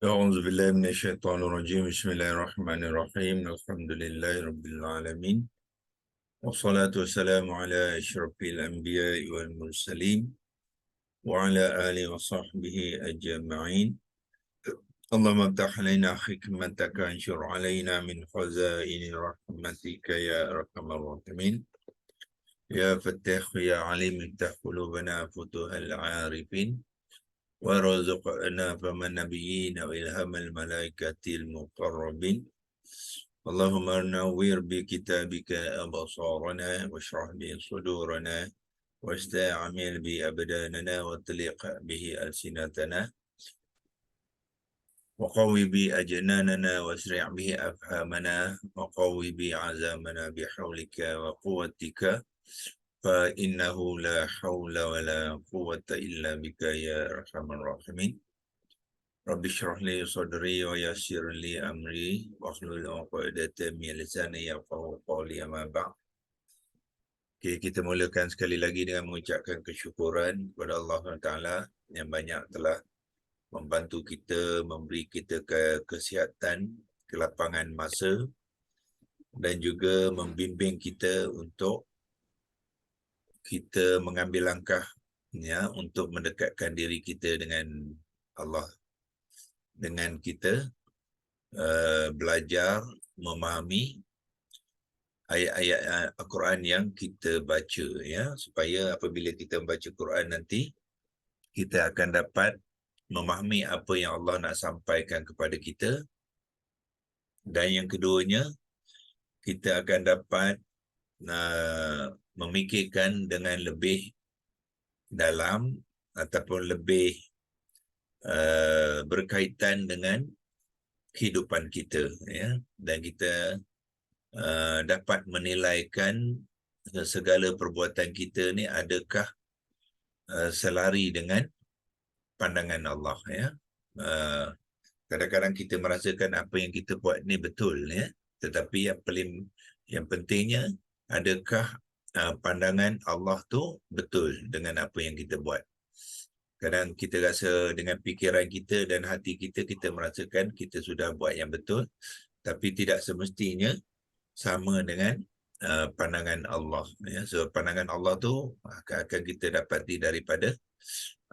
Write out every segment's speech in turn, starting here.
أعوذ بالله من الشيطان الرجيم بسم الله الرحمن الرحيم الحمد لله رب العالمين والصلاة والسلام على أشرف الأنبياء والمرسلين وعلى آله وصحبه أجمعين اللهم افتح علينا حكمتك وانشر علينا من خزائن رحمتك يا أرحم الراحمين يا فتاح يا عليم افتح قلوبنا فتوح العارفين وارزقنا فهم النبيين وإلهام الملائكة المقربين اللهم نور بكتابك أبصارنا واشرح به صدورنا واستعمل بأبداننا وطلق به ألسنتنا وقوي بأجناننا واسرع به أفهامنا وقوي بعزامنا بحولك وقوتك فإنه لا حول ولا قوة إلا بك يا أرحم الراحمين Rabbi syrah li sadri wa yassir li amri wahlul 'uqdatam min lisani yafqahu qawli amma ba'd. Okay, kita mulakan sekali lagi dengan mengucapkan kesyukuran kepada Allah Taala yang banyak telah membantu kita, memberi kita kesihatan, kelapangan masa dan juga membimbing kita untuk kita mengambil langkah ya untuk mendekatkan diri kita dengan Allah, dengan kita belajar memahami ayat-ayat Al-Quran yang kita baca ya, supaya apabila kita membaca Quran nanti kita akan dapat memahami apa yang Allah nak sampaikan kepada kita, dan yang keduanya kita akan dapat memikirkan dengan lebih dalam ataupun lebih berkaitan dengan kehidupan kita ya, dan kita dapat menilaikan segala perbuatan kita ni adakah selari dengan pandangan Allah ya. Kadang-kadang kita merasakan apa yang kita buat ni betul ya, tetapi yang pentingnya adakah pandangan Allah tu betul dengan apa yang kita buat. Kadang kita rasa dengan fikiran kita dan hati kita, kita merasakan kita sudah buat yang betul, tapi tidak semestinya sama dengan pandangan Allah ya. So pandangan Allah tu akan kita dapati daripada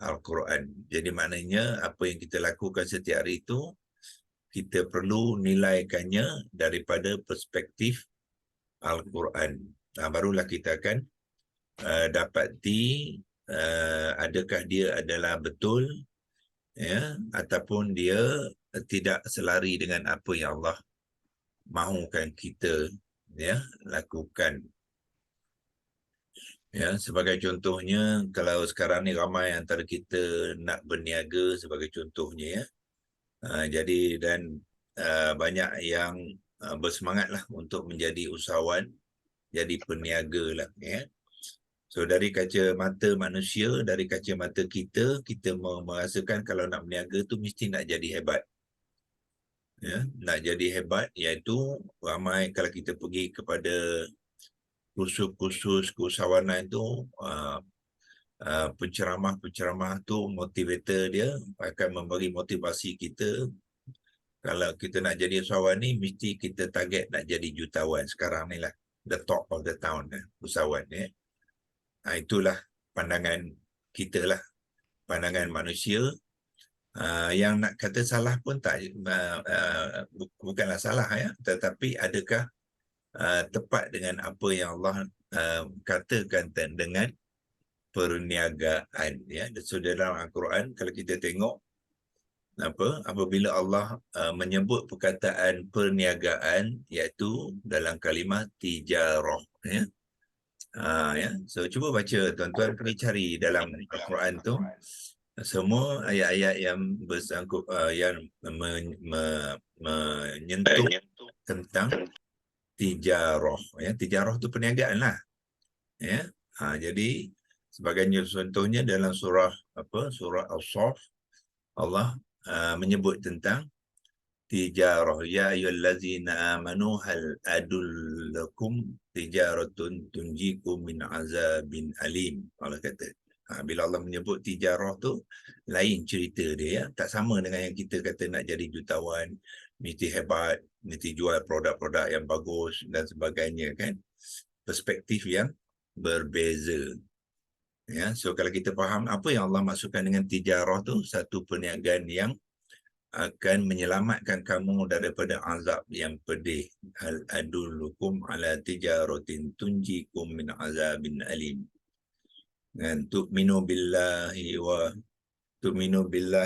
Al-Quran. Jadi maknanya apa yang kita lakukan setiap hari itu kita perlu nilaikannya daripada perspektif Al-Quran. Barulah kita akan dapati adakah dia adalah betul ya, ataupun dia tidak selari dengan apa yang Allah mahukan kita ya lakukan. Ya, sebagai contohnya, kalau sekarang ni ramai antara kita nak berniaga sebagai contohnya ya. Jadi dan banyak yang bersemangatlah untuk menjadi usahawan, jadi peniaga lah ya. So dari kacamata manusia, dari kacamata kita merasakan kalau nak berniaga tu mesti nak jadi hebat. Ya, nak jadi hebat iaitu ramai kalau kita pergi kepada kursus-kursus keusahawanan tu, penceramah-penceramah tu, motivator dia akan memberi motivasi kita. Kalau kita nak jadi usahawan ni, mesti kita target nak jadi jutawan. Sekarang ni lah, the top of the town usahawan ya. Itulah pandangan kita lah, pandangan manusia. Yang nak kata salah pun tak, bukanlah salah ya, tetapi adakah tepat dengan apa yang Allah katakan dengan perniagaan ya. So dalam Al-Quran kalau kita tengok apabila Allah menyebut perkataan perniagaan, iaitu dalam kalimah tijarah ya. Ya, so cuba baca, tuan-tuan pergi cari dalam Al-Quran tu semua ayat-ayat yang bersangkut yang menyentuh tentang tijarah ya. Tijarah tu perniagaan lah ya. Jadi sebagai contohnya dalam surah As-Saff, Allah menyebut tentang tijarah, ya ayyuhallazina amanu hal adullakum tijaratun tunjikum min azabin alim. Allah kata Bila Allah menyebut tijarah tu, lain cerita dia, ya. Tak sama dengan yang kita kata nak jadi jutawan, mesti hebat, mesti jual produk-produk yang bagus dan sebagainya, kan. Perspektif yang berbeza. Ya, so kalau kita faham apa yang Allah maksudkan dengan tijarah tu, satu perniagaan yang akan menyelamatkan kamu daripada azab yang pedih. Hal adullukum ala tijaratin tunjikum min azabin alim. Dan tu'minu billahi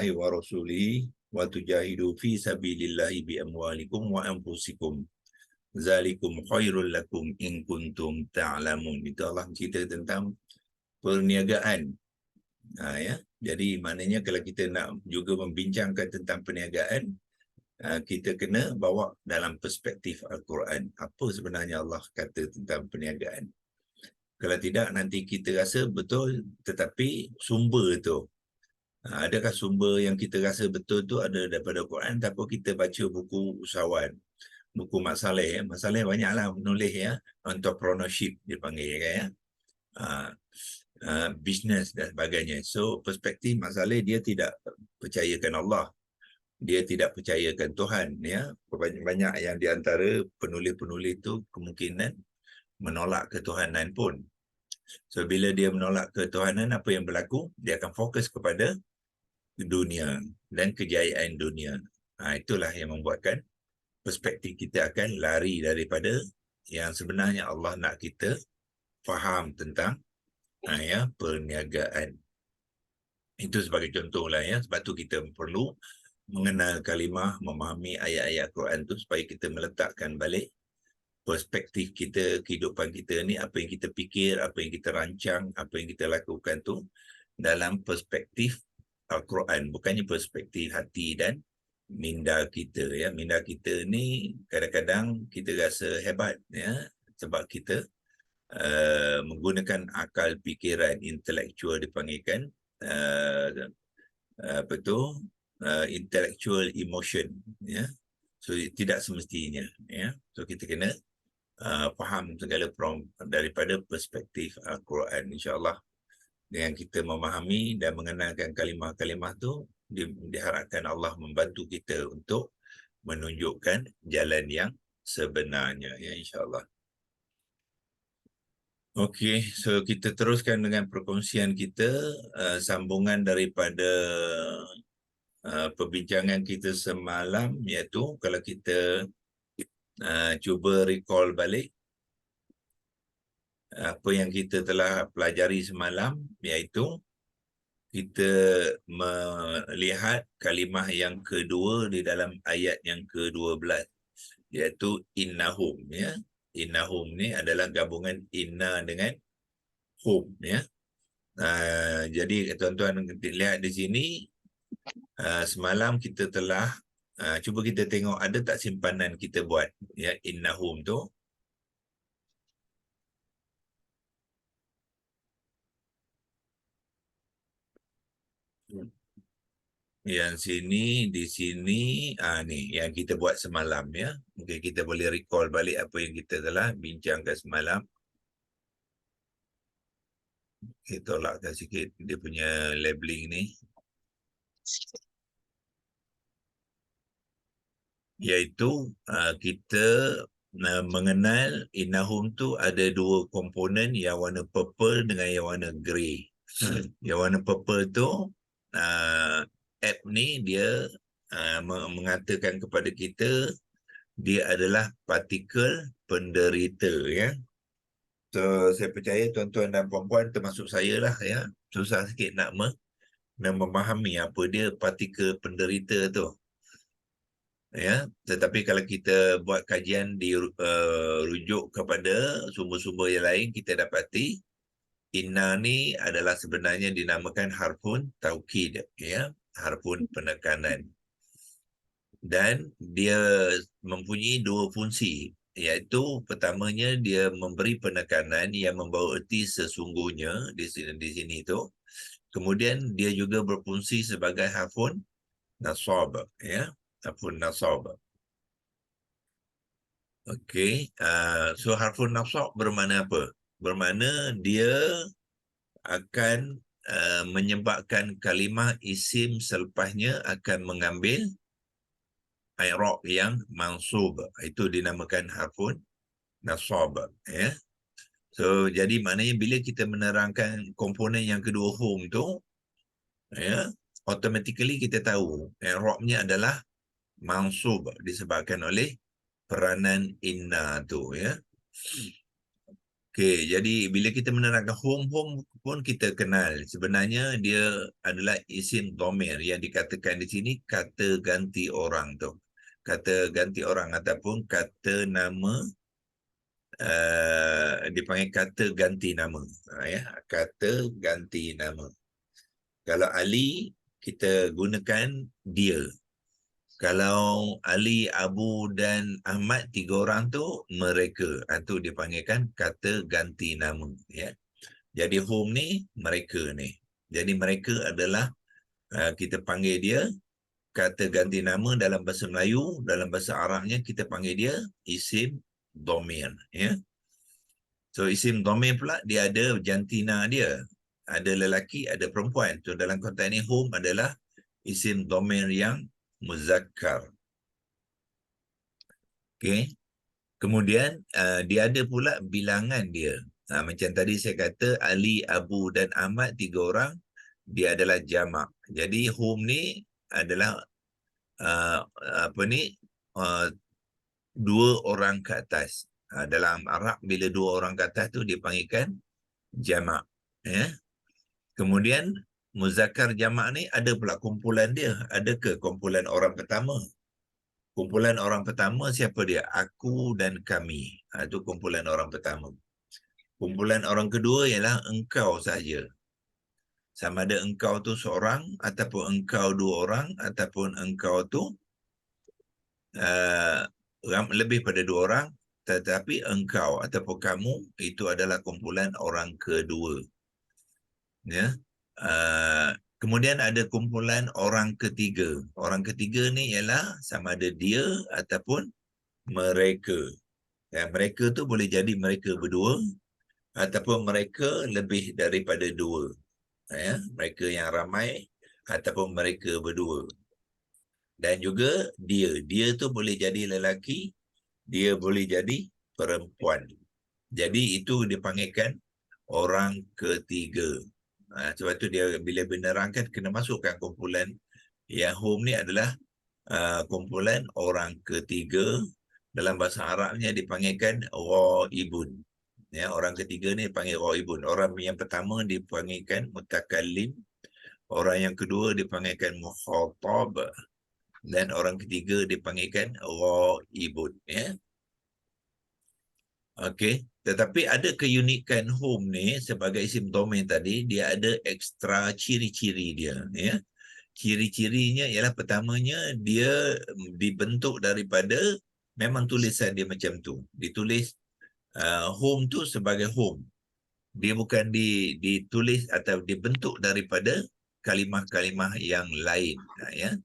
wa rasulihi wa tujahidu fi sabilillahi bi amwalikum wa anfusikum. Zalikum khairul lakum in kuntum ta'lamun. Itu Allah cerita tentang perniagaan. Ya. Jadi maknanya kalau kita nak juga membincangkan tentang perniagaan, kita kena bawa dalam perspektif Al-Quran. Apa sebenarnya Allah kata tentang perniagaan. Kalau tidak, nanti kita rasa betul, tetapi sumber tu, adakah sumber yang kita rasa betul tu ada daripada Quran, tapi kita baca buku usahawan, buku Mak Saleh. Mak Saleh banyaklah menulis, ya, entrepreneurship dipanggil, ya, business dan sebagainya. So perspektif Mak Saleh, dia tidak percayakan Allah, dia tidak percayakan Tuhan, ya. Banyak yang di antara penulis-penulis itu kemungkinan menolak ketuhanan pun. So bila dia menolak ketuhanan, apa yang berlaku? Dia akan fokus kepada dunia dan kejayaan dunia. Itulah yang membuatkan perspektif kita akan lari daripada yang sebenarnya Allah nak kita faham tentang ya, perniagaan. Itu sebagai contoh lah, ya. Sebab tu kita perlu mengenal kalimah, memahami ayat-ayat Quran tu supaya kita meletakkan balik perspektif kita, kehidupan kita ni, apa yang kita fikir, apa yang kita rancang, apa yang kita lakukan tu dalam perspektif Al-Quran, bukannya perspektif hati dan minda kita, ya. Minda kita ni kadang-kadang kita rasa hebat, ya, sebab kita menggunakan akal fikiran intelektual, dipanggilkan apa tu, intellectual emotion, ya. So tidak semestinya, ya. So kita kena faham segala daripada perspektif Al-Quran. InsyaAllah dengan kita memahami dan mengenalkan kalimah-kalimah tu, diharapkan Allah membantu kita untuk menunjukkan jalan yang sebenarnya, ya, insyaAllah. Okey, so kita teruskan dengan perkongsian kita, sambungan daripada perbincangan kita semalam, iaitu kalau kita cuba recall balik apa yang kita telah pelajari semalam, iaitu kita melihat kalimah yang kedua di dalam ayat yang ke-12, iaitu innahum, ya. Innahum ni adalah gabungan inna dengan hum, ya. Jadi tuan-tuan lihat di sini, semalam kita telah cuba kita tengok ada tak simpanan kita buat, ya, innahum tu. Yang sini, di sini, ni yang kita buat semalam, ya. Mungkin kita boleh recall balik apa yang kita telah bincangkan semalam. Kita tolakkan sikit dia punya labeling ni. Iaitu kita mengenal innahum tu ada dua komponen, yang warna purple dengan yang warna grey. Yang warna purple tu, app ni dia mengatakan kepada kita dia adalah partikel penderita, ya. So saya percaya tuan-tuan dan puan-puan termasuk saya lah, ya, susah sikit nak memahami apa dia partikel penderita tu, ya. Tetapi kalau kita buat kajian rujuk kepada sumber-sumber yang lain, kita dapati inna ni adalah sebenarnya dinamakan harfun taukid, ya, harfun penekanan. Dan dia mempunyai dua fungsi, iaitu pertamanya dia memberi penekanan yang membawa erti sesungguhnya di sini tu. Kemudian dia juga berfungsi sebagai harfun nasab, ya, harfun nasab. Okey, so harfun nasab bermakna apa? Bermakna dia akan menyebabkan kalimah isim selepasnya akan mengambil i'rab yang mansub. Itu dinamakan harfun nasab, ya. So jadi maknanya bila kita menerangkan komponen yang kedua hum tu, ya, automatically kita tahu i'rabnya adalah mansub disebabkan oleh peranan inna tu, ya. Okey, jadi bila kita menerangkan hum pun kita kenal sebenarnya dia adalah isim dhamir yang dikatakan di sini kata ganti orang tu. Kata ganti orang ataupun kata nama, dipanggil kata ganti nama, ya, kata ganti nama. Kalau Ali kita gunakan dia. Kalau Ali, Abu dan Ahmad, 3 orang tu mereka. Itu dipanggilkan kata ganti nama, ya. Jadi hum ni mereka ni. Jadi mereka adalah kita panggil dia kata ganti nama dalam bahasa Melayu, dalam bahasa Arabnya kita panggil dia isim dhamir, ya. So isim dhamir pula dia ada jantina dia. Ada lelaki, ada perempuan. So dalam konteks ni hum adalah isim dhamir yang muzakkar. Okey. Kemudian dia ada pula bilangan dia. Macam tadi saya kata Ali, Abu dan Ahmad 3 orang, dia adalah jamak. Jadi hum ni adalah apa ni, 2 orang ke atas. Dalam Arab bila 2 orang ke atas tu dipanggilkan jamak, ya. Kemudian muzakkar jamak ni ada pula kumpulan dia. Adakah kumpulan orang pertama? Kumpulan orang pertama siapa dia? Aku dan kami. Itu kumpulan orang pertama. Kumpulan orang kedua ialah engkau saja. Sama ada engkau tu seorang, ataupun engkau 2 orang, ataupun engkau tu lebih pada 2 orang, tetapi engkau ataupun kamu itu adalah kumpulan orang kedua. Ya. Kemudian ada kumpulan orang ketiga. Orang ketiga ni ialah sama ada dia ataupun mereka. Ya, mereka tu boleh jadi mereka berdua ataupun mereka lebih daripada 2. Ya, mereka yang ramai ataupun mereka berdua. Dan juga dia tu boleh jadi lelaki, dia boleh jadi perempuan. Jadi itu dipanggilkan orang ketiga. Sebab tu dia bila menerangkan kena masukkan kumpulan yang hum ni adalah kumpulan orang ketiga. Dalam bahasa Arabnya dipanggilkan ghaibun. Ya, orang ketiga ni dipanggil ghaibun. Orang yang pertama dipanggilkan mutakallim, orang yang kedua dipanggilkan mukhatab, dan orang ketiga dipanggilkan ghaibun, ya. Okey, tetapi ada keunikan hum ni sebagai isim dhamir tadi, dia ada ekstra ciri-ciri dia, ya. Ciri-cirinya ialah pertamanya dia dibentuk daripada memang tulisan dia macam tu. Ditulis hum tu sebagai hum. Dia bukan ditulis atau dibentuk daripada kalimah-kalimah yang lain, ya.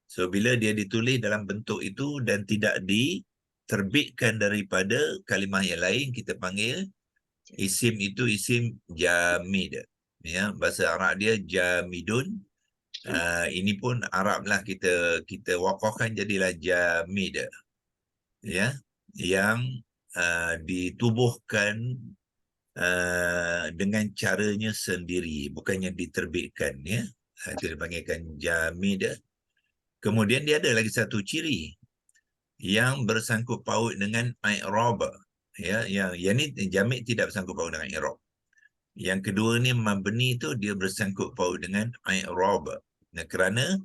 So bila dia ditulis dalam bentuk itu dan tidak diterbitkan daripada kalimah yang lain, kita panggil isim itu isim jamid, ya. Bahasa Arab dia jamidun. Ini pun Arab lah, kita waqafkan jadilah jamid, ya, yang ditubuhkan dengan caranya sendiri, bukannya diterbitkan, ya. Itu dipanggilkan jamid. Kemudian dia ada lagi satu ciri yang bersangkut paut dengan i'rab, ya. Yang ni jamid tidak bersangkut paut dengan i'rab. Yang kedua ni mabni tu dia bersangkut paut dengan i'rab. Kerana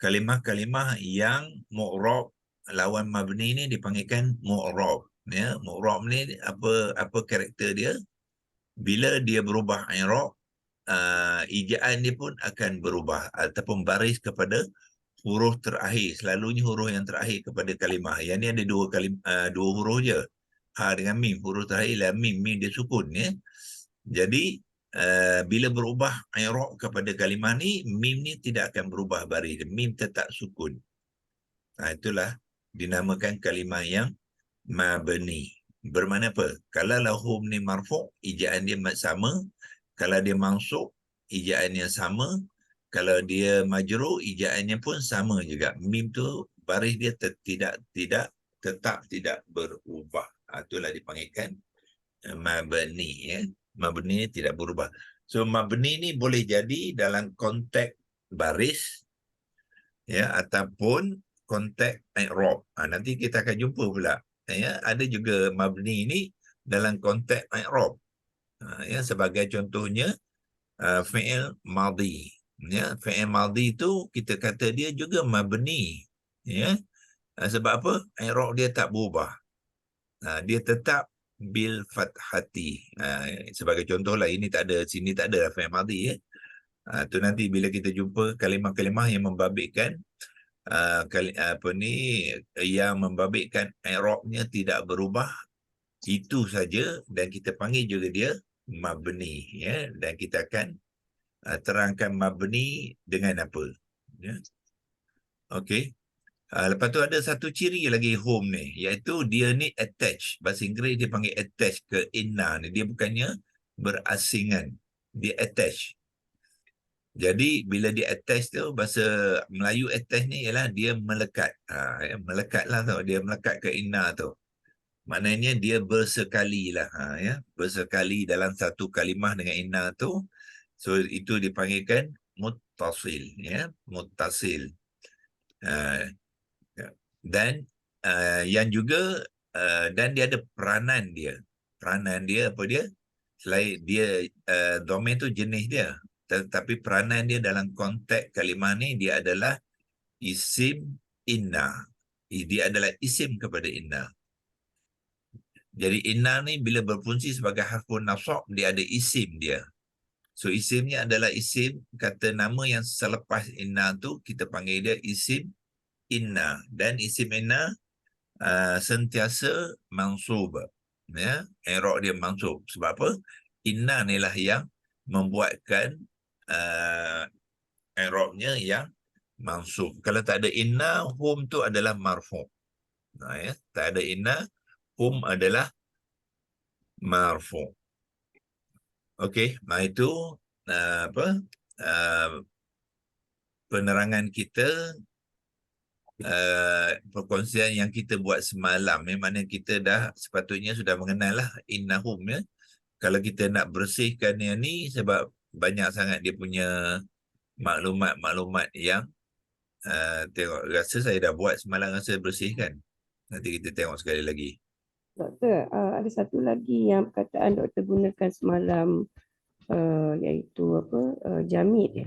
kalimah-kalimah yang mu'rab lawan mabni ni dipanggilkan mu'rab, ya. Mu'rab ni apa karakter dia? Bila dia berubah i'rab, ejaan dia pun akan berubah ataupun baris kepada huruf terakhir. Selalunya huruf yang terakhir kepada kalimah. Yang ni ada dua huruf je. Ha dengan mim. Huruf terakhir lah mim. Mim dia sukun, ya. Jadi bila berubah i'rab kepada kalimah ni, mim ni tidak akan berubah baris. Mim tetap sukun. Itulah dinamakan kalimah yang mabni. Bermakna apa? Kalau hum ni marfu', ejaan dia sama. Kalau dia mansub, ijaannya sama. Kalau dia majrur, ijaannya pun sama juga. Mim tu baris dia tetap tidak berubah. Itulah dipanggilkan mabni, ya. Mabni tidak berubah. So mabni ni boleh jadi dalam konteks baris, ya, ataupun konteks i'rab. Nanti kita akan jumpa pula, ya, ada juga mabni ni dalam konteks i'rab. Ya, sebagai contohnya fi'il madhi, ya. Fi'il madhi tu kita kata dia juga mabni, ya. Sebab apa? I'rab dia tak berubah. Dia tetap bil fathati. Sebagai contohlah, ini tak ada, sini tak ada fi'il madhi, ya. Tu nanti bila kita jumpa kalimah-kalimah yang membabitkan yang membabitkan i'rabnya tidak berubah, itu saja, dan kita panggil juga dia mabni, ya. Dan kita akan terangkan mabni dengan apa, ya. Okey. Lepas tu ada satu ciri lagi home ni, iaitu dia ni attach. Bahasa Inggeris dia panggil attach ke inna ni. Dia bukannya berasingan, dia attach. Jadi bila dia attach tu, bahasa Melayu attach ni ialah dia melekat. Melekat lah tu, dia melekat ke inna tu. Maknanya dia bersekali lah, ya. Bersekali dalam satu kalimah dengan inna tu. So itu dipanggilkan muttasil, ya. Muttasil. Dan yang juga dan dia ada peranan dia. Peranan dia apa dia? Selain dia domain tu jenis dia, tetapi peranan dia dalam konteks kalimah ni dia adalah isim inna. Dia adalah isim kepada inna. Jadi inna ni bila berfungsi sebagai harfun nasab, dia ada isim dia. So isimnya adalah isim kata nama yang selepas inna tu kita panggil dia isim inna, dan isim inna sentiasa mansub, ya. I'rab dia mansub. Sebab apa? Inna ni lah yang membuatkan i'rabnya yang mansub. Kalau tak ada inna, hum tu adalah marfu'. Ya. Tak ada inna, hum adalah marfu'. Okey, itu penerangan kita, perkongsian yang kita buat semalam. Memang kita dah sepatutnya sudah mengenal lah innahum, ya. Kalau kita nak bersihkan yang ni, sebab banyak sangat dia punya maklumat-maklumat yang tengok, rasa saya dah buat semalam, rasa bersihkan. Nanti kita tengok sekali lagi. Doktor, ada satu lagi yang perkataan doktor gunakan semalam, iaitu jamid, ya?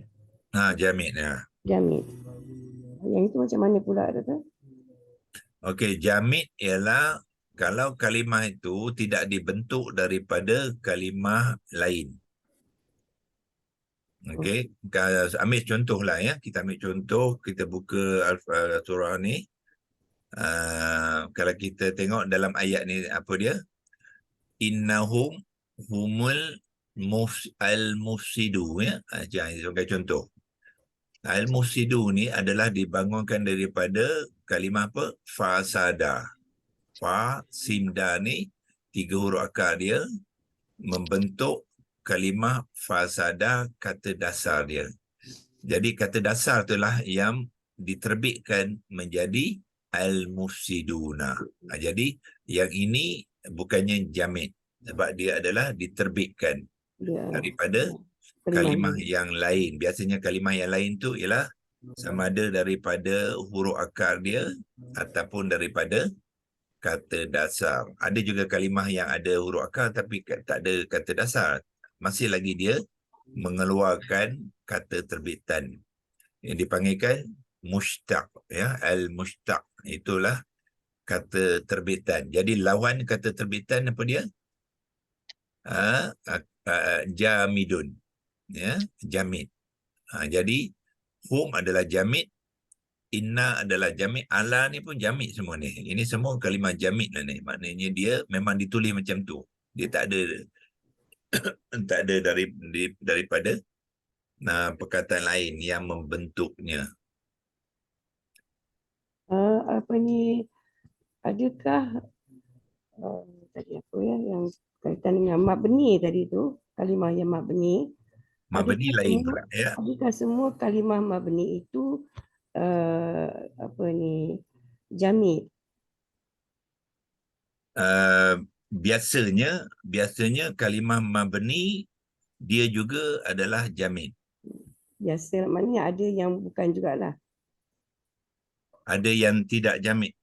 Jamid, ya. Jamid. Yang itu macam mana pula, doktor? Okey, jamid ialah kalau kalimah itu tidak dibentuk daripada kalimah lain. Okey, ambil contohlah, ya. Kita ambil contoh, kita buka surah ni. Kalau kita tengok dalam ayat ni, apa dia? Innahum humul al-mufsidu, ya. Sebagai contoh. Al-mufsidu ni adalah dibangunkan daripada kalimah apa? Fasada. Fa, simda ni, 3 huruf akar dia membentuk kalimah fasada, kata dasar dia. Jadi kata dasar itulah yang diterbitkan menjadi al-mufsiduna. Jadi yang ini bukannya jamid, sebab dia adalah diterbitkan daripada kalimah yang lain. Biasanya kalimah yang lain tu ialah sama ada daripada huruf akar dia ataupun daripada kata dasar. Ada juga kalimah yang ada huruf akar tapi tak ada kata dasar. Masih lagi dia mengeluarkan kata terbitan yang dipanggilkan mushtaq, ya. Al-mushtaq itulah kata terbitan. Jadi lawan kata terbitan apa dia? Jamidun, ya, jamid. Jadi hum adalah jamid, inna adalah jamid, ala ni pun jamid semua ni. Ini semua kalimah jamid lah ni. Maknanya dia memang ditulis macam tu. Dia tak ada daripada perkataan lain yang membentuknya. Adakah tadi apa ya yang kaitan dengan mabni tadi tu, kalimah yang mabni, Mabni lain pula ya. Adakah semua kalimah mabni itu apa ni, jamid? Biasanya kalimah mabni dia juga adalah jamid. Biasa, maknanya ada yang bukan jugalah. Ada yang tidak jamid.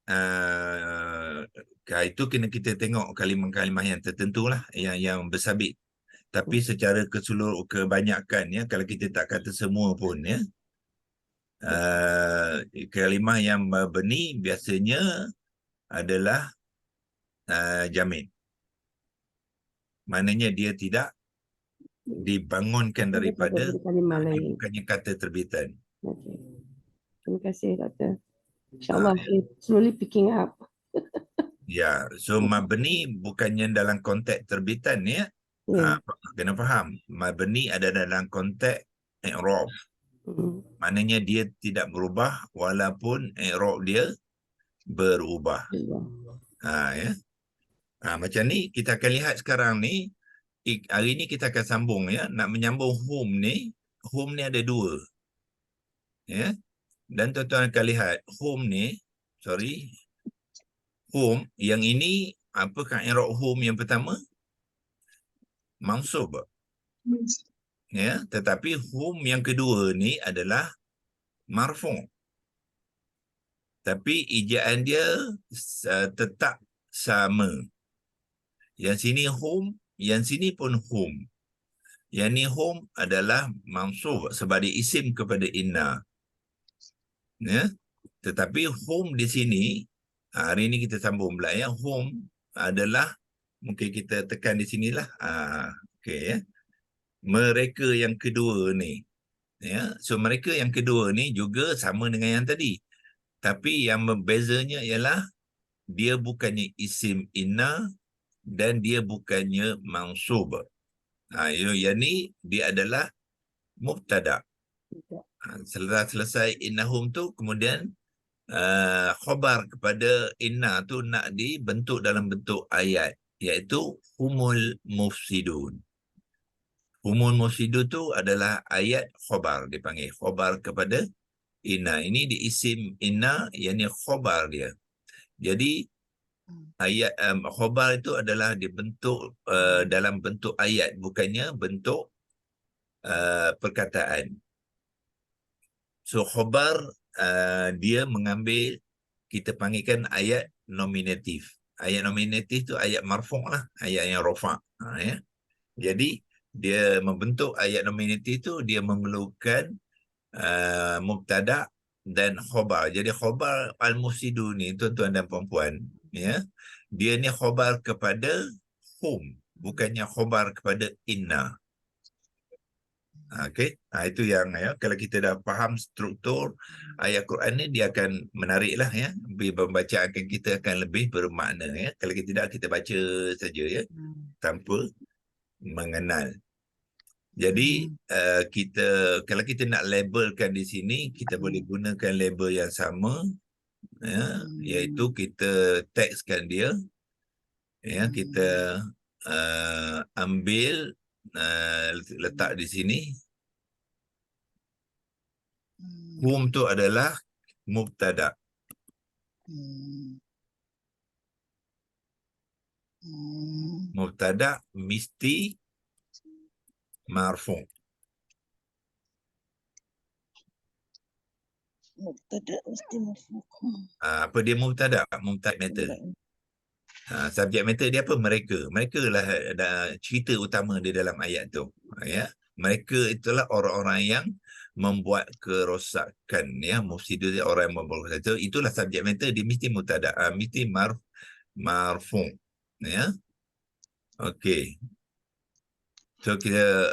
Itu kena kita tengok kalimah-kalimah yang tertentu lah, yang bersabit. Tapi secara keseluruh kebanyakan ya, kalau kita tak kata semua pun ya, kalimah yang mabni biasanya adalah jamid. Maknanya dia tidak dibangunkan daripada kalimah dia lain. bukannya kata terbitan. Okay. Terima kasih, Doktor. InsyaAllah, slowly picking up. Ya, so mabni bukannya dalam konteks terbitan ya. Ya. Kena faham, mabni ada dalam konteks i'rab. Maknanya dia tidak berubah walaupun i'rab dia berubah. Ya. Macam ni kita akan lihat sekarang ni. Hari ni kita akan sambung ya. Nak menyambung home ni ada dua. Ya. Dan tuan-tuan akan lihat home ni, home yang ini apakah i'rab home yang pertama? Mansub. Ya, tetapi hum yang kedua ni adalah marfu'. Tapi ejaan dia tetap sama. Yang sini hum, yang sini pun hum. Yang ni hum adalah mansub sebagai isim kepada inna. Ya. Tetapi hum di sini, hari ini kita sambung pula ya, hum adalah, mungkin kita tekan di sinilah. Okey ya. Mereka yang kedua ni. Ya, so mereka yang kedua ni juga sama dengan yang tadi. Tapi yang membezanya ialah dia bukannya isim inna dan dia bukannya mansub. Yang ni dia adalah mubtada. Setelah selesai innahum tu, kemudian khabar kepada inna tu nak dibentuk dalam bentuk ayat, iaitu humul mufsidun. Humul mufsidun tu adalah ayat khabar, dipanggil khabar kepada inna. Ini di isim inna, yang ni khabar dia. Jadi ayat khabar itu adalah dibentuk dalam bentuk ayat, bukannya bentuk perkataan. So khabar dia mengambil, kita panggilkan ayat nominatif. Ayat nominatif tu ayat marfu' lah, ayat yang rafa'. Ya. Jadi dia membentuk ayat nominatif tu, dia memerlukan mubtada dan khabar. Jadi khabar al-mufsidu ni, tuan-tuan dan puan-puan, ya, dia ni khabar kepada hum, bukannya khabar kepada inna. Okey, itu yang ya, kalau kita dah faham struktur ayat Quran ni, dia akan menariklah ya, pembacaan kita akan lebih bermakna ya. Kalau kita tidak, kita baca saja ya, tanpa mengenal. Jadi kita, kalau kita nak labelkan di sini, kita boleh gunakan label yang sama ya, iaitu kita tekskan dia ya, kita ambil letak di sini. Hum tu adalah mubtada. Mubtada mesti marfu'. Mubtada mesti marfu'. Apa dia mubtada? Mubtada matter. Subjek matter dia apa? Mereka. Mereka lah cerita utama di dalam ayat tu. Ya. Mereka itulah orang-orang yang membuat kerosakan ya, mufsidun, orang yang membuat kerosakan. Itulah subjek matter, dia mesti mubtada, mesti marfu'. Ya. Okey. So kita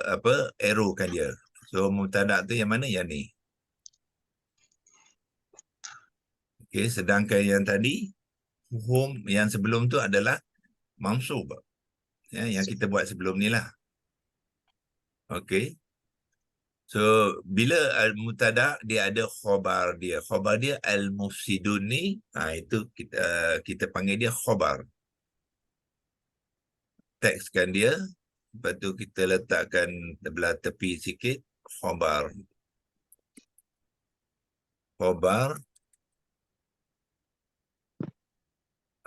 arrowkan dia. So mubtada tu yang mana? Yang ni. Okey, sedangkan yang tadi hum yang sebelum tu adalah mansub. Ya, yang kita buat sebelum ni lah. Okey. So bila al-mubtada dia ada khabar dia. Khabar dia al-mufsidun ni, itu kita panggil dia khabar. Tekskan dia lepas tu kita letakkan sebelah tepi sikit, khobar. Khobar.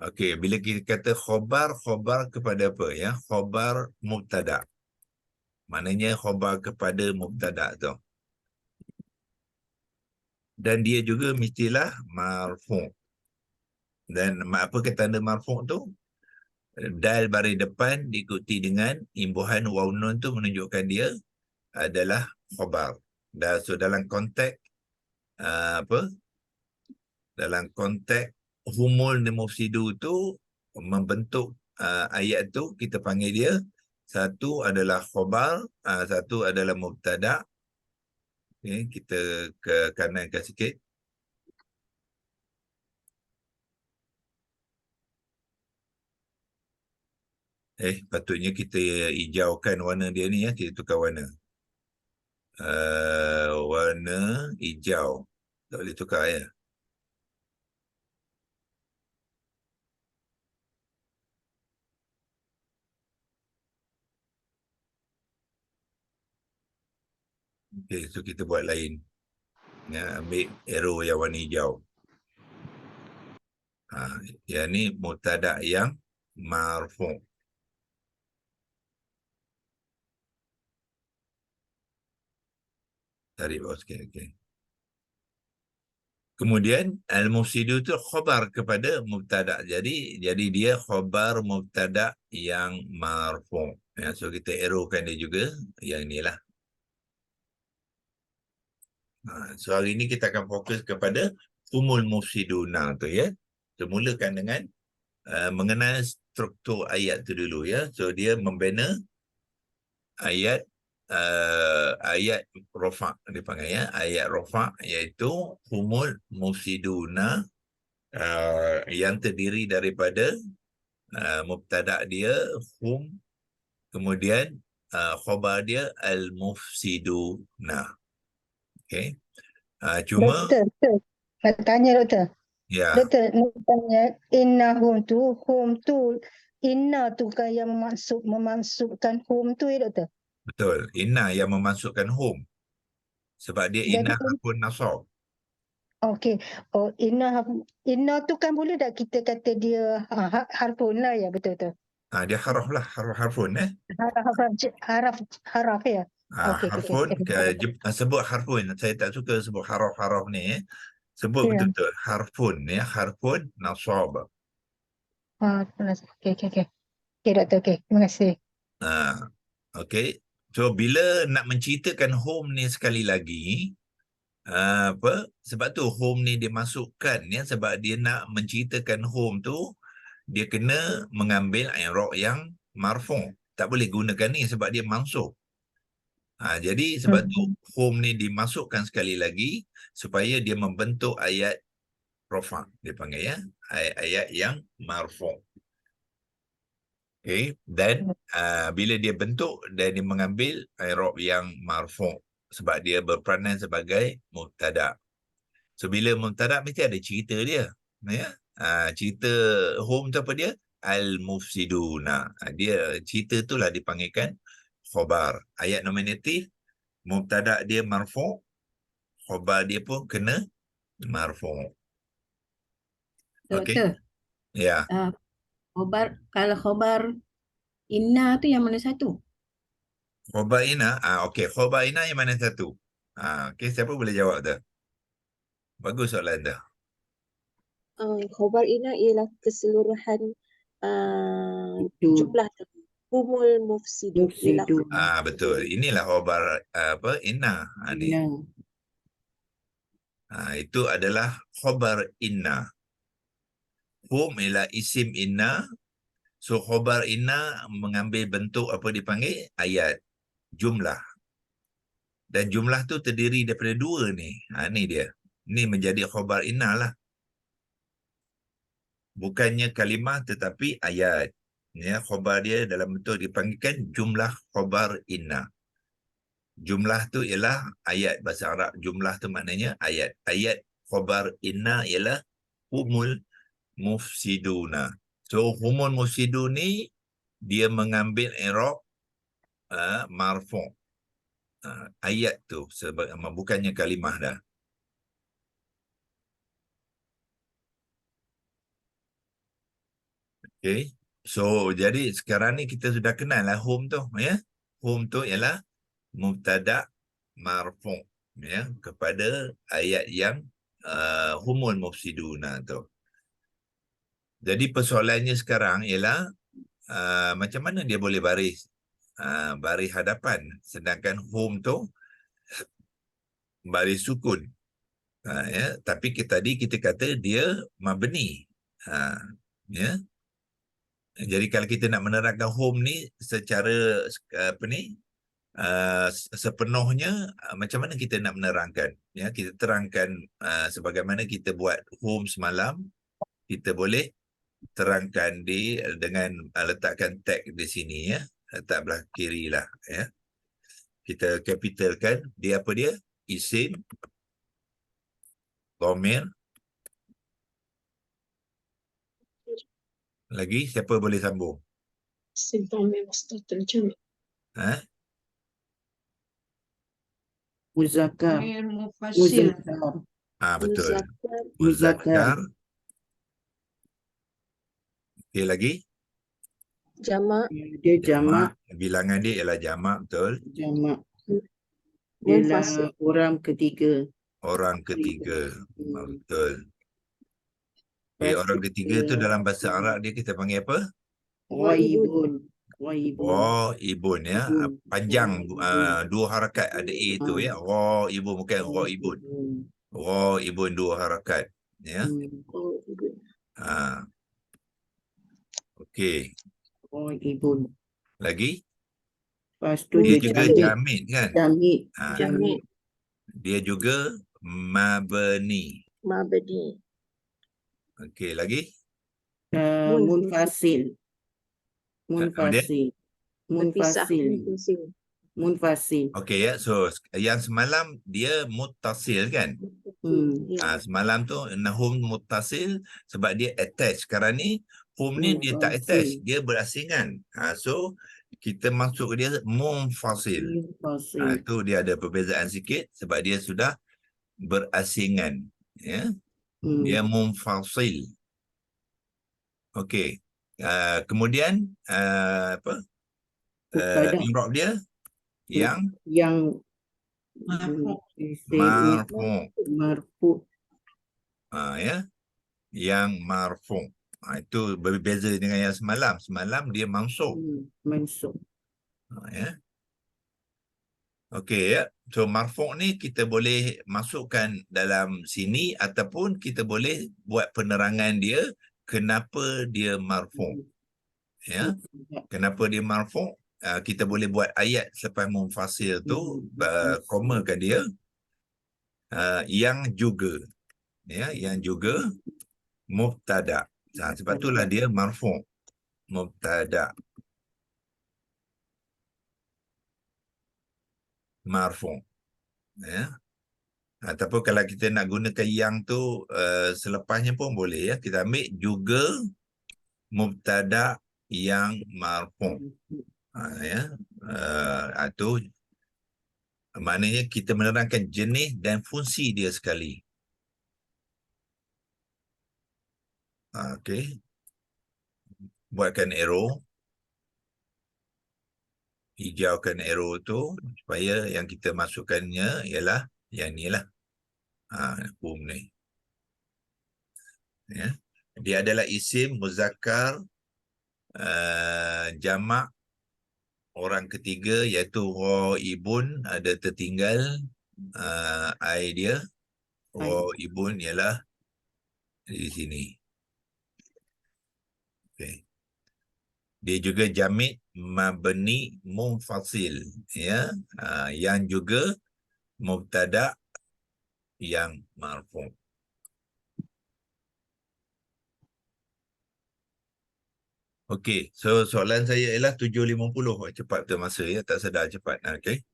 Okey, bila kita kata khobar, khobar kepada apa ya? Khobar mubtada. Maknanya khobar kepada mubtada tu. Dan dia juga mestilah marfu'. Dan apa kata tanda marfu' tu? Dal baris depan diikuti dengan imbuhan waw nun tu menunjukkan dia adalah khobar. Dan so dalam konteks dalam konteks humul mufsidu tu membentuk ayat tu kita panggil dia satu adalah khobar, satu adalah mubtada. Okay, kita ke kanankan sikit. Patutnya kita hijaukan warna dia ni ya, kita tukar warna. Warna hijau. Tak boleh tukar ya. Okey, so kita buat lain. Ya, ambil arrow yang warna hijau. Yang ni mubtada yang marfu'. Tarik bawah sikit. Okay. Kemudian al-mufsidu tu khabar kepada mubtada. Jadi dia khabar mubtada yang marfu'. Ya, so kita arrowkan dia juga yang inilah. So hari ini kita akan fokus kepada humul mufsiduna tu ya. So mulakan dengan mengenal struktur ayat tu dulu ya. So dia membina ayat ayat rofa' dipanggil ya, ayat rofa' iaitu humul mufsiduna yang terdiri daripada mubtada dia hum, kemudian khabar dia al mufsiduna. Okey. Cuma Doktor, nak tanya doktor. ya, Doktor, nak tanya innahum tu, hum tu, inna tu kan yang memasukkan hum tu ya doktor? betul. Inna yang memasukkan hum. Sebab dia Jadi inna harfun nasab. okey. Oh, inna tu kan boleh tak kita kata dia harfun lah ya, betul-betul. Dia harf lah, harfun Haraf ya. Okey. harfun, sebut harfun. Saya tak suka sebut haraf-haraf ni. Sebut Ya. betul-betul harfun ya, harfun nasab. Okey. Okey doktor, okey. Terima kasih. Okey. So bila nak menceritakan home ni sekali lagi, sebab tu home ni dia masukkan ya, sebab dia nak menceritakan home tu dia kena mengambil i'rab yang marfu'. Tak boleh gunakan ni sebab dia mansub. Jadi sebab tu home ni dimasukkan sekali lagi supaya dia membentuk ayat rofa' dia panggil ya, ayat yang marfu'. Okay. Dan bila dia bentuk dan dia mengambil i'rab yang marfu' sebab dia berperanan sebagai mubtada. So bila mubtada mesti ada cerita dia ya. Cerita home tu apa dia? Al-mufsiduna. Dia cerita itulah dipanggilkan khabar. Ayat nominatif, mubtada dia marfu', khabar dia pun kena marfu'. Okey. Doktor, Ya. kalau khobar inna tu yang mana satu? Khabar ina, okey, khabar ina yang mana satu? Okey, siapa boleh jawab tu? Bagus soalan tu. Khabar ina ialah keseluruhan jumlah humul mufsidu. Betul. Inilah khabar inna. Ni. Itu adalah khabar inna. Hum ialah isim inna. So khabar inna mengambil bentuk apa dipanggil? Ayat. Jumlah. Dan jumlah tu terdiri daripada dua ni. Ni dia. Ni menjadi khabar inna lah. Bukannya kalimah tetapi ayat. Ya, khabar dia dalam bentuk dipanggilkan jumlah khabar inna. Jumlah tu ialah ayat bahasa Arab. Jumlah tu maknanya ayat. Ayat khabar inna ialah humul mufsiduna. So humul mufsidun ni dia mengambil i'rab marfu'. Ayat tu bukannya kalimah dah. Okay. So jadi sekarang ni kita sudah kenal lah hum tu, ya. Hum tu ialah mubtada marfu', ya, kepada ayat yang humul mufsiduna tu. Jadi persoalannya sekarang ialah macam mana dia boleh baris baris hadapan, sedangkan hum tu baris sukun. Ya, tapi tadi kita kata dia mabni. Ya. Jadi kalau kita nak menerangkan hum ni secara apa ni sepenuhnya, macam mana kita nak menerangkan, ya, kita terangkan sebagaimana kita buat hum semalam. Kita boleh terangkan dengan letakkan tag di sini, ya, letak belah kiri lah, ya. Kita capitalkan dia, apa dia, isim, dhamir. Lagi siapa boleh sambung? اسم ضمير مستتر الجمع. Muzakkar. Ghair mufassir. Muzakkar. Betul. مذكر Muzakkar. Okey, lagi? جمع Dia jamak. Bilangan dia ialah jamak, betul. Jamak. Ialah منفصل. orang ketiga. Orang ketiga. Betul. Lepas Orang tu ketiga tu dalam bahasa Arab dia kita panggil apa? Ghaibun. Ghaibun. Ghaibun, ya. Ibun. Panjang, Ghaibun. 2 harakat ada A tu, ya. Ghaibun, bukan ghaibun. Ghaibun 2 harakat, ya. Okey. Ghaibun. Lagi? Lepas tu Dia dia juga jamik. jamid, kan? Jamik. جميع Dia juga mabni. مبني. Okey, lagi? Munfasil. Munfasil. terpisah. Munfasil. Munfasil. Munfasil. Okey, ya. So yang semalam dia muttasil, kan? Ya. Semalam tu nahum muttasil sebab dia attach. Sekarang ni hum ni dia tak attach, dia berasingan. So kita masuk dia munfasil. Munfasil. Itu dia ada perbezaan sikit sebab dia sudah berasingan, ya. Dia munfasil. Okey. Kemudian apa? I'rab dia yang marfu'. Marfu'. Ya. Yang marfu'. Itu berbeza dengan yang semalam. Semalam dia mansub. Mansub. Ya. Okey, ya. So marfu' ni kita boleh masukkan dalam sini ataupun kita boleh buat penerangan dia kenapa dia marfu'. Ya. Kenapa dia marfu'? Kita boleh buat ayat selepas munfasil tu, komakan dia yang juga, ya, yang juga mubtada. Sebab itulah dia marfu'. Mubtada marfu', ya. Ataupun kalau kita nak gunakan yang tu selepasnya pun boleh, ya. Kita ambil juga mubtada yang marfu'. Ya. Itu maknanya kita menerangkan jenis dan fungsi dia sekali. Okey. Buatkan arrow. Hijaukan arrow tu supaya yang kita masukkannya ialah yang ni lah. Hum ni. Ya. Dia adalah isim muzakkar jamak orang ketiga, iaitu ghaibun, ada tertinggal ai dia. Ghaibun ialah di sini. Okey. Dia juga jamid mabni munfasil, ya. Yang juga mubtada yang marfu'. Okey, so soalan saya ialah 7.50. Cepat betul masa, ya, tak sedar cepat. Okey.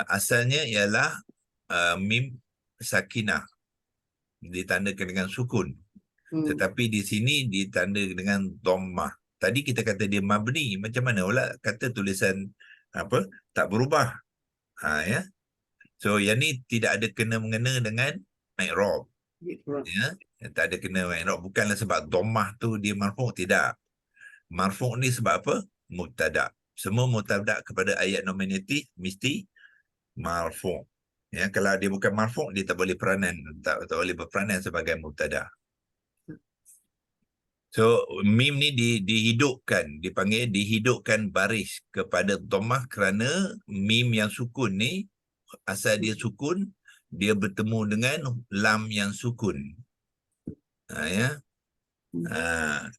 Asalnya ialah mim sakinah ditandakan dengan sukun. Tetapi di sini ditanda dengan dhammah. Tadi kita kata dia mabni. Macam mana pula kata tulisan tak berubah. Ya. So yang ni tidak ada kena-mengena dengan i'rab. Iqra. Ya, tak ada kena i'rab. Bukanlah sebab dhammah tu dia marfu', tidak. Marfu' ni sebab apa? Mubtada'. Semua mubtada' kepada ayat nominatif mesti marfu'. Ya, kalau dia bukan marfu', dia tak boleh tak boleh berperanan sebagai mubtada'. So mim ni dihidupkan, dipanggil dihidupkan baris kepada dhammah kerana mim yang sukun ni asal dia sukun, dia bertemu dengan lam yang sukun. Ya.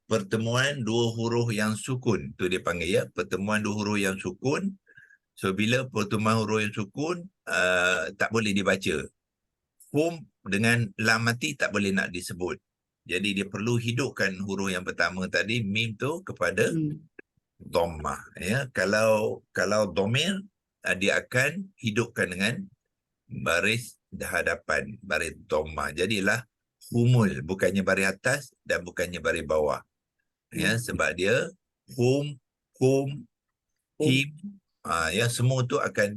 Pertemuan dua huruf yang sukun tu dia panggil, ya, pertemuan dua huruf yang sukun. So bila pertemuan huruf yang sukun tak boleh dibaca. Hum dengan lam mati tak boleh nak disebut. Jadi dia perlu hidupkan huruf yang pertama tadi, mim tu, kepada dhammah. Ya, kalau dhamir dia akan hidupkan dengan baris hadapan, baris dhammah. Jadilah humul, bukannya baris atas dan bukannya baris bawah. Ya, sebab dia hum, him, ya, semua tu akan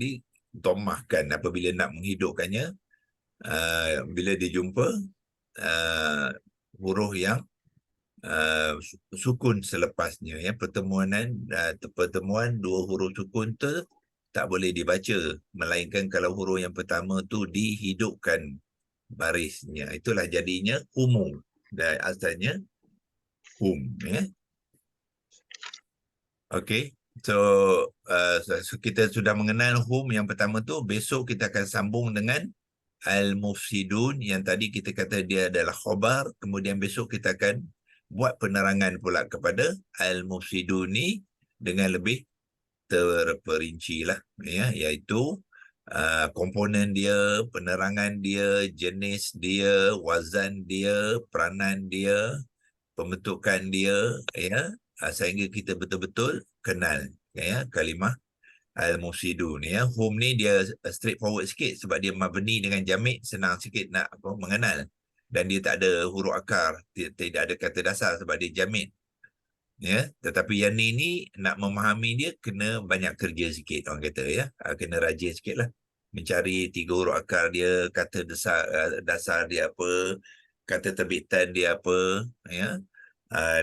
dhammahkan apabila nak menghidupkannya. Bila dia jumpa huruf yang sukun selepasnya, ya, pertemuan dua huruf sukun tu tak boleh dibaca, melainkan kalau huruf yang pertama tu dihidupkan barisnya. Itulah jadinya humu, dan asalnya hum, ya. Okey, so kita sudah mengenal hum yang pertama tu. Besok kita akan sambung dengan al-mufsidun yang tadi kita kata dia adalah khabar. Kemudian besok kita akan buat penerangan pula kepada al-mufsidun ni dengan lebih terperinci lah, ya, iaitu komponen dia, penerangan dia, jenis dia, wazan dia, peranan dia, pembentukan dia, ya, sehingga kita betul-betul kenal, ya, kalimah al-mufsidun, ya. Hum ni dia straightforward sikit sebab dia mabni dengan jamid, senang sikit nak mengenal, dan dia tak ada huruf akar, tidak ada kata dasar sebab dia jamid, ya. Tetapi yang ni nak memahami dia kena banyak kerja sikit, orang kata, ya. Kena rajin sikit lah mencari tiga huruf akar dia, kata dasar dia apa, kata terbitan dia apa, ya.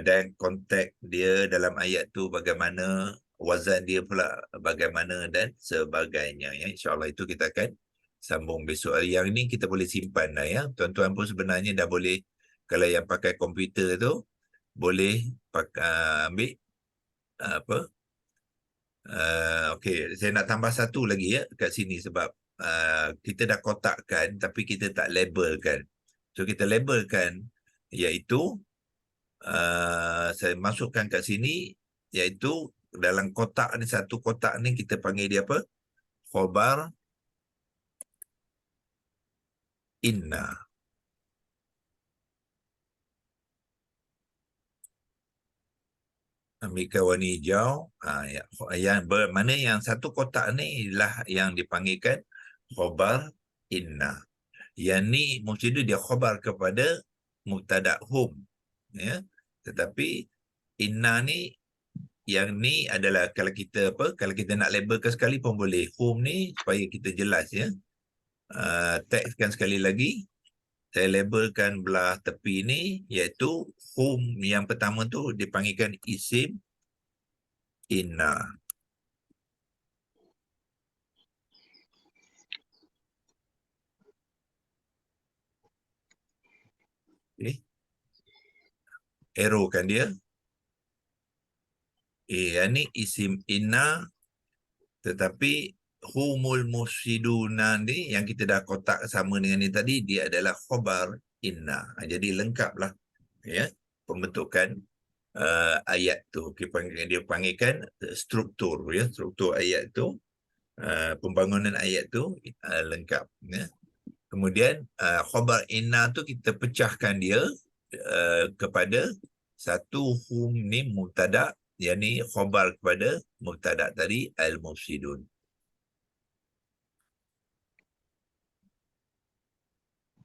Dan konteks dia dalam ayat tu bagaimana, wazan dia pula bagaimana, dan sebagainya, ya. InsyaAllah itu kita akan sambung besok. Yang ini kita boleh simpan lah, ya. Tuan-tuan pun sebenarnya dah boleh, kalau yang pakai komputer tu boleh ambil okey, saya nak tambah satu lagi, ya, kat sini sebab kita dah kotakkan tapi kita tak labelkan. So kita labelkan, iaitu saya masukkan kat sini, iaitu dalam kotak ni, satu kotak ni kita panggil dia apa? Khabar inna. Ambil warna hijau. Yang bermakna yang satu kotak ni ialah yang dipanggilkan khabar inna. Yang ni mesti dia khabar kepada mubtada hum, ya. Tetapi inna ni, yang ni adalah kalau kita nak labelkan sekali pun boleh. Hum ni supaya kita jelas, ya. Tekskan sekali lagi. Saya labelkan belah tepi ni, iaitu hum yang pertama tu dipanggilkan isim inna. Okay. Arrow kan dia. Yang ni isim inna, tetapi humul mufsiduna ni yang kita dah kotak sama dengan ni tadi, dia adalah khabar inna. Jadi lengkaplah, ya, pembentukan ayat tu. Dia panggilkan struktur, ya, struktur ayat tu, pembangunan ayat tu lengkap, ya. Kemudian khabar inna tu kita pecahkan dia kepada satu hum ni mubtada', yang ni khabar kepada mubtada' tadi al-mufsidun.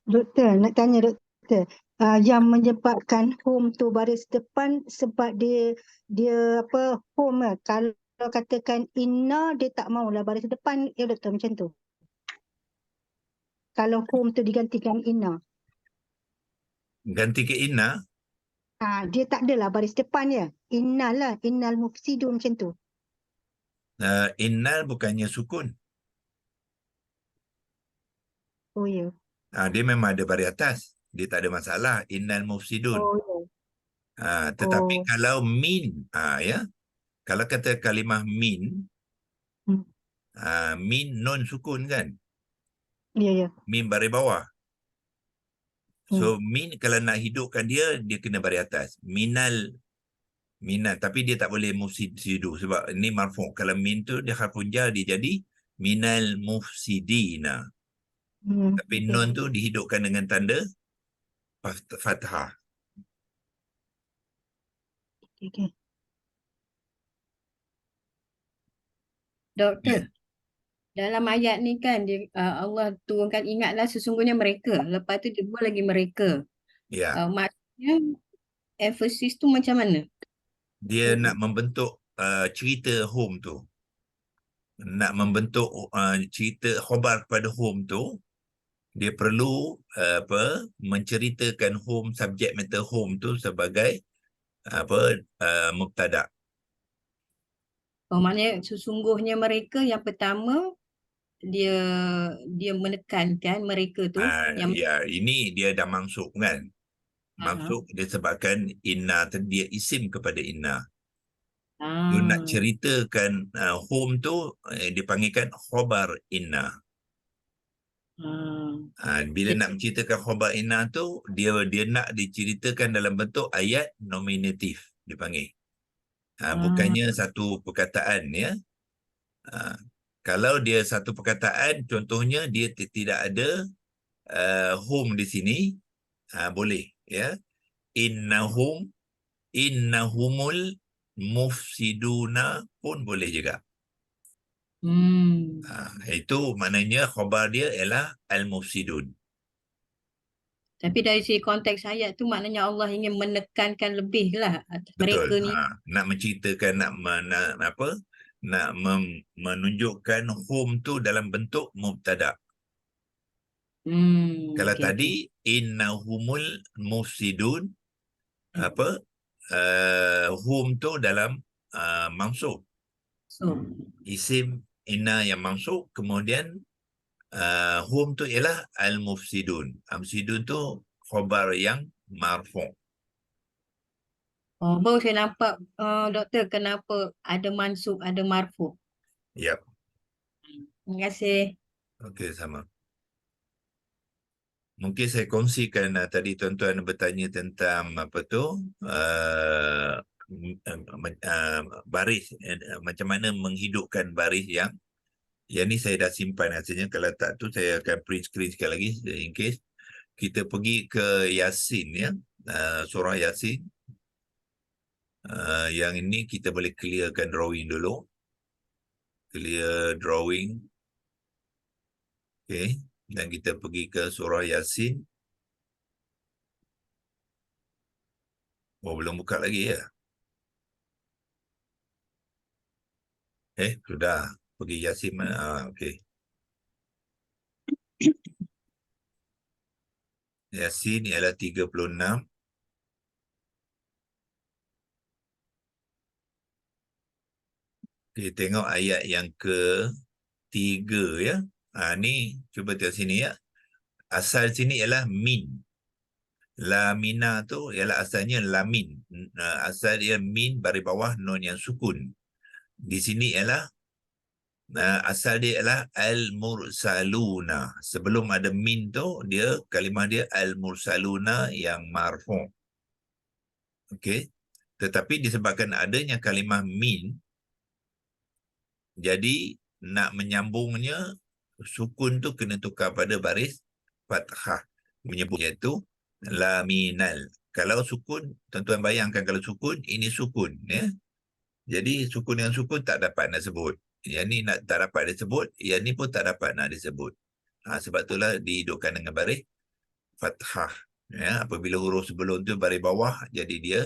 Doktor, nak tanya doktor. Yang menyebabkan home tu baris depan sebab dia home lah. Kalau kalau katakan inna, dia tak maulah baris depan, ya doktor macam tu. Kalau hum tu digantikan inna. Ganti ke inna. Dia tak adalah baris depan ya. Innal lah, innal mufsidun macam tu. Innal bukannya sukun. Oh ya. Dia memang ada baris atas. Dia tak ada masalah. Innal mufsidun. Oh ya. Tetapi Oh. kalau min, ya, kalau kata kalimah min, Hmm. min non sukun kan? Ya ya. Min baris bawah. So min kalau nak hidupkan dia, dia kena baris atas. Minal, tapi dia tak boleh mufsidu sebab ini marfu'. Kalau min tu dia harfun jar, dia jadi minal mufsidina. Tapi Okay. non tu dihidupkan dengan tanda fathah. Okay. Doktor, dalam ayat ni kan Allah turunkan ingatlah sesungguhnya mereka. Lepas tu dia buat lagi mereka. Ya, Maksudnya emphasis tu macam mana? dia nak membentuk cerita home tu. Nak membentuk cerita khabar pada home tu, dia perlu menceritakan home, subjek matter home tu sebagai mubtada'. Maknanya sesungguhnya mereka yang pertama dia menekankan mereka tu yang Ya, ini dia dah mansub kan. Maksud disebabkan inna dia isim kepada inna. Dia nak ceritakan home tu dipanggilkan khabar inna. Bila nak menceritakan khabar inna tu, dia nak diceritakan dalam bentuk ayat nominatif dipanggil. Bukannya satu perkataan ya. Kalau dia satu perkataan, contohnya dia tidak ada home di sini, boleh ya. Innahumul mufsiduna pun boleh juga. Itu maknanya khabar dia ialah al-mufsidun. Tapi dari segi konteks ayat tu maknanya Allah ingin menekankan lebih lah atas mereka Betul. ni. Nak menceritakan, nak menunjukkan hum tu dalam bentuk mubtada'. Kalau Okay. tadi innahumul mufsidun, hum tu dalam mansub. So, Isim inna yang mansub, kemudian hum tu ialah al-mufsidun. Al-mufsidun tu khabar yang marfu'. baru saya nampak doktor kenapa ada mansub, ada marfu'. Yap. Terima kasih. Okey, sama. Mungkin saya kongsikan tadi tuan-tuan bertanya tentang apa tu baris, macam mana menghidupkan baris yang ni saya dah simpan rasanya. Kalau tak tu saya akan print screen sekali lagi in case. Kita pergi ke Yasin ya, surah Yasin. Yang ini kita boleh clearkan drawing dulu. Clear drawing. Okey. Dan kita pergi ke surah Yasin. Belum buka lagi ya? Sudah. Pergi Yasin mana? Okey. Yasin ialah 36. Okey, tengok ayat yang ke-3 ya. Ni cuba tengok sini ya. Asal sini ialah min. Lamina tu ialah asalnya lamin. Asal dia min baris bawah nun yang sukun. Di sini ialah asal dia ialah al-mursaluna. Sebelum ada min tu, dia kalimah dia al-mursaluna yang marfu'. Okey. Tetapi disebabkan adanya kalimah min, jadi nak menyambungnya, sukun tu kena tukar pada baris fathah. Menyebutnya itu laminal. Kalau sukun, tuan-tuan bayangkan kalau sukun, ini sukun ya. Jadi sukun dengan sukun tak dapat nak sebut. Yang ni tak dapat disebut, yang ni pun tak dapat nak disebut. Sebab itulah dihidupkan dengan baris fathah. Ya, apabila huruf sebelum tu baris bawah, jadi dia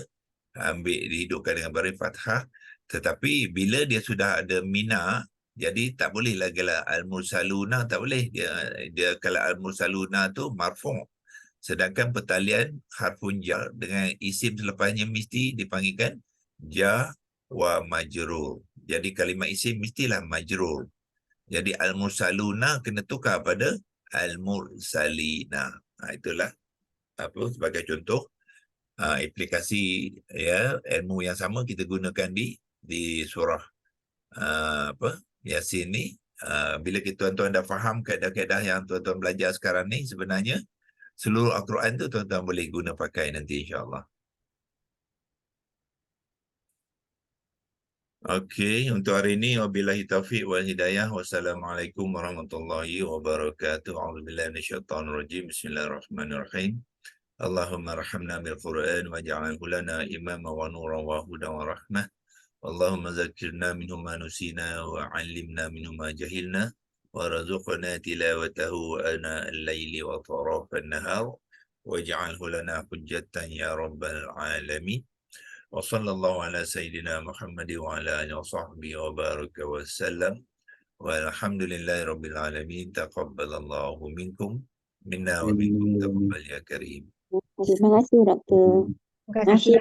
dihidupkan dengan baris fathah. Tetapi bila dia sudah ada mina, jadi tak boleh lagi lah al-mursaluna, tak boleh. Dia kalau al-mursaluna tu marfu'. Sedangkan pertalian harfun jar dengan isim selepasnya mesti dipanggilkan jar wa majrur. Jadi kalimat isim mestilah majrur. Jadi al-mursaluna kena tukar pada al-mursalina. Itulah sebagai contoh aplikasi ya ilmu yang sama kita gunakan di surah Yasin ni. Bila tuan-tuan dah faham kaedah-kaedah yang tuan-tuan belajar sekarang ni, sebenarnya seluruh Al-Quran tu tuan-tuan boleh guna pakai nanti insya-Allah. Okey, untuk hari ini wabillahi taufiq wal hidayah. Wassalamualaikum warahmatullahi wabarakatuh. A'udzubillahi minasyaitonir rajim. Bismillahirrahmanirrahim. Allahumma rahamna bil Qur'an waj'alhu lana imama wa nuran wa hudan wa rahmah. Allahumma zakkirna minhu ma nusina wa 'allimna minhu ma jahilna wa razuqna tilawatahu ana al-laili wa tarafan nahar waj'alhu lana hujjatan ya rabbal alamin. Wa sallallahu ala sayyidina Muhammad wa ala alihi wa sahbihi wa baraka wa sallam. Walhamdulillahi rabbil alamin. Taqabbalallahu minkum minna wa minkum taqabbal ya karim. Terima kasih, Doktor. Terima kasih.